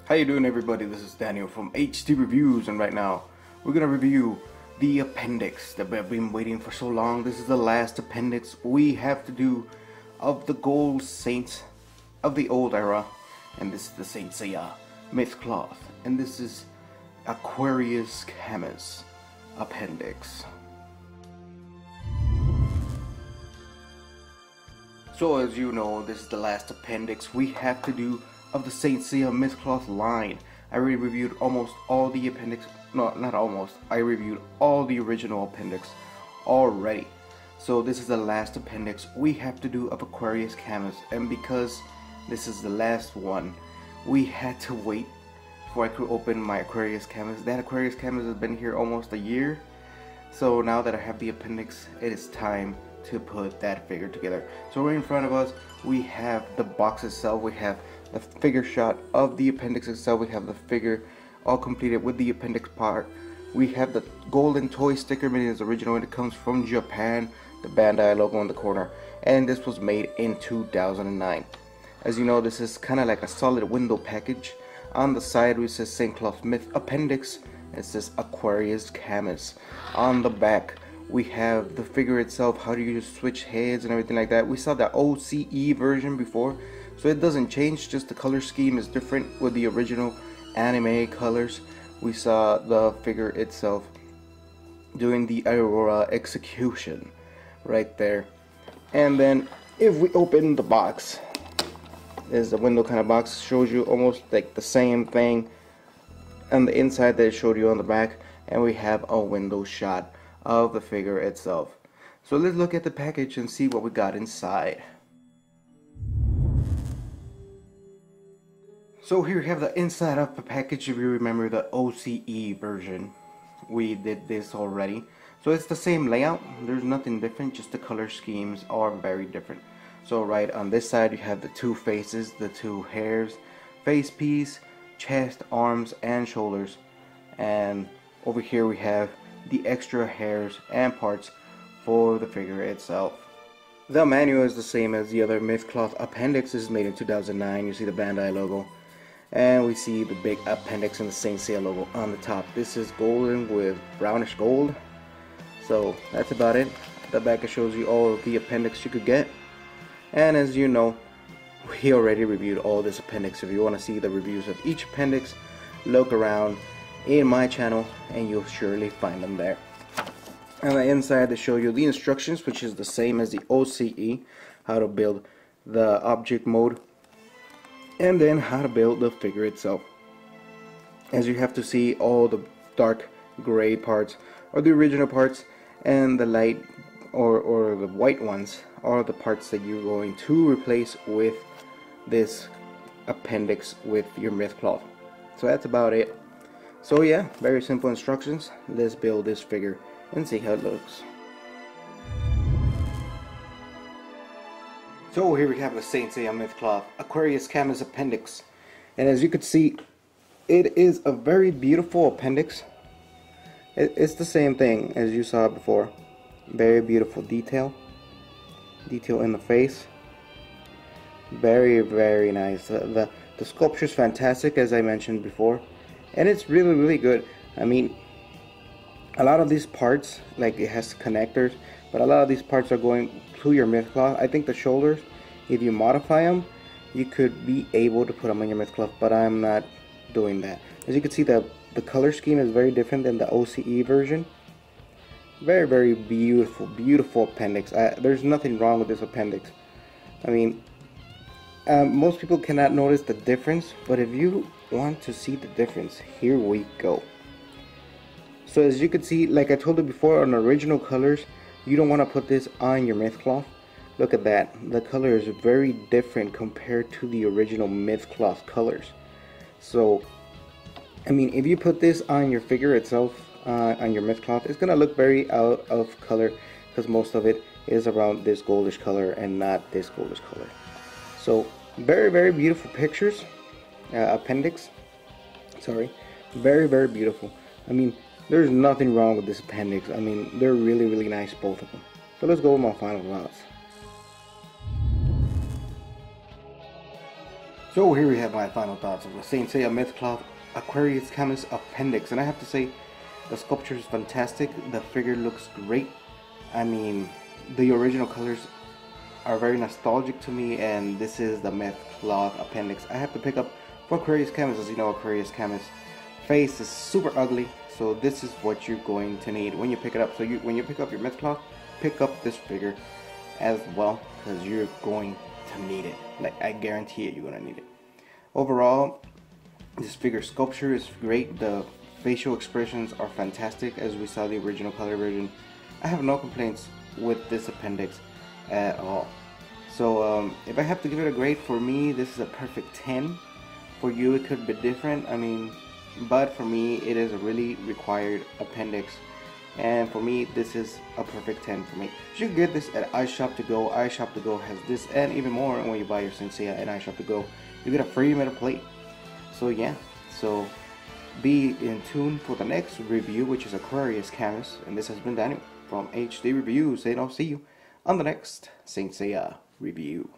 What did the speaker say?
How you doing, everybody? This is Daniel from HD Reviews, and right now we're gonna review the appendix that we've been waiting for so long. This is the last appendix we have to do of the gold saints of the old era, and this is the Saint Seiya myth cloth, and this is Aquarius Camus appendix. So as you know, this is the last appendix we have to do of the Saint Seiya Mythcloth line. I already reviewed almost all the appendix, no, not almost, I reviewed all the original appendix already. So this is the last appendix we have to do of Aquarius Camus, and because this is the last one, we had to wait before I could open my Aquarius Camus. That Aquarius Camus has been here almost a year, so now that I have the appendix, it is time to put that figure together. So right in front of us, we have the box itself, we have the figure shot of the appendix itself, we have the figure all completed with the appendix part. We have the golden toy sticker, meaning it's original, and it comes from Japan, the Bandai logo in the corner, and this was made in 2009. As you know, this is kind of like a solid window package. On the side we says Saint Cloth Myth Appendix, it says Aquarius Camus. On the back we have the figure itself, how do you switch heads and everything like that. We saw the OCE version before, so it doesn't change, just the color scheme is different with the original anime colors. We saw the figure itself doing the Aurora execution right there. And then if we open the box, is the window kind of box, shows you almost like the same thing on the inside that it showed you on the back, and we have a window shot of the figure itself. So let's look at the package and see what we got inside. So here we have the inside of the package. If you remember the OCE version, we did this already. So it's the same layout, there's nothing different, just the color schemes are very different. So right on this side you have the two faces, the two hairs, face piece, chest, arms and shoulders, and over here we have the extra hairs and parts for the figure itself. The manual is the same as the other Mythcloth appendix. This is made in 2009. You see the Bandai logo, and we see the big appendix and the Saint Seiya logo on the top. This is golden with brownish gold. So that's about it. The back, it shows you all of the appendix you could get. And as you know, we already reviewed all this appendix. If you want to see the reviews of each appendix, look around in my channel and you'll surely find them there. On the inside they show you the instructions, which is the same as the OCE, how to build the object mode, and then how to build the figure itself. As you have to see, all the dark gray parts are the original parts, and the light or the white ones are the parts that you're going to replace with this appendix with your Mythcloth. So that's about it. So yeah, very simple instructions. Let's build this figure and see how it looks. So here we have the Saint Seiya Mythcloth Aquarius Camus appendix, and as you can see, it is a very beautiful appendix. It's the same thing as you saw before. Very beautiful detail in the face. Very, very nice. The sculpture is fantastic, as I mentioned before, and it's really, really good. I mean, a lot of these parts, like it has connectors, but a lot of these parts are going to your Mythcloth. I think the shoulders, if you modify them, you could be able to put them on your Mythcloth, but I'm not doing that. As you can see, the color scheme is very different than the OCE version. Very, very beautiful, beautiful appendix. There's nothing wrong with this appendix. I mean, most people cannot notice the difference, but if you want to see the difference, here we go. So as you can see, like I told you before, on original colors, you don't want to put this on your Mythcloth. Look at that. The color is very different compared to the original Mythcloth colors. So, I mean, if you put this on your figure itself, on your Mythcloth, it's gonna look very out of color, because most of it is around this goldish color and not this goldish color. So very, very beautiful pictures, appendix, sorry, very, very beautiful. I mean, there's nothing wrong with this appendix. I mean, they're really, really nice, both of them. So let's go with my final thoughts. So here we have my final thoughts of the Saint Seiya Mythcloth Aquarius Camus Appendix, and I have to say the sculpture is fantastic. The figure looks great. I mean, the original colors are very nostalgic to me, and this is the Mythcloth Appendix I have to pick up for Aquarius Camus. As you know, Aquarius Camus face is super ugly, so this is what you're going to need when you pick it up. So when you pick up your Mythcloth, pick up this figure as well, because you're going to need it. Like, I guarantee it, you're gonna need it. Overall, this figure sculpture is great. The facial expressions are fantastic, as we saw the original color version. I have no complaints with this appendix at all. So if I have to give it a grade, for me this is a perfect 10. For you it could be different, I mean, but for me it is a really required appendix, and for me this is a perfect 10 for me. You should get this at iShop2Go. iShop2Go has this and even more. And when you buy your Saint Seiya at iShop2Go, you get a free metal plate. So yeah, so be in tune for the next review, which is Aquarius Camus, and this has been Daniel from HD Reviews, and I'll see you on the next Saint Seiya review.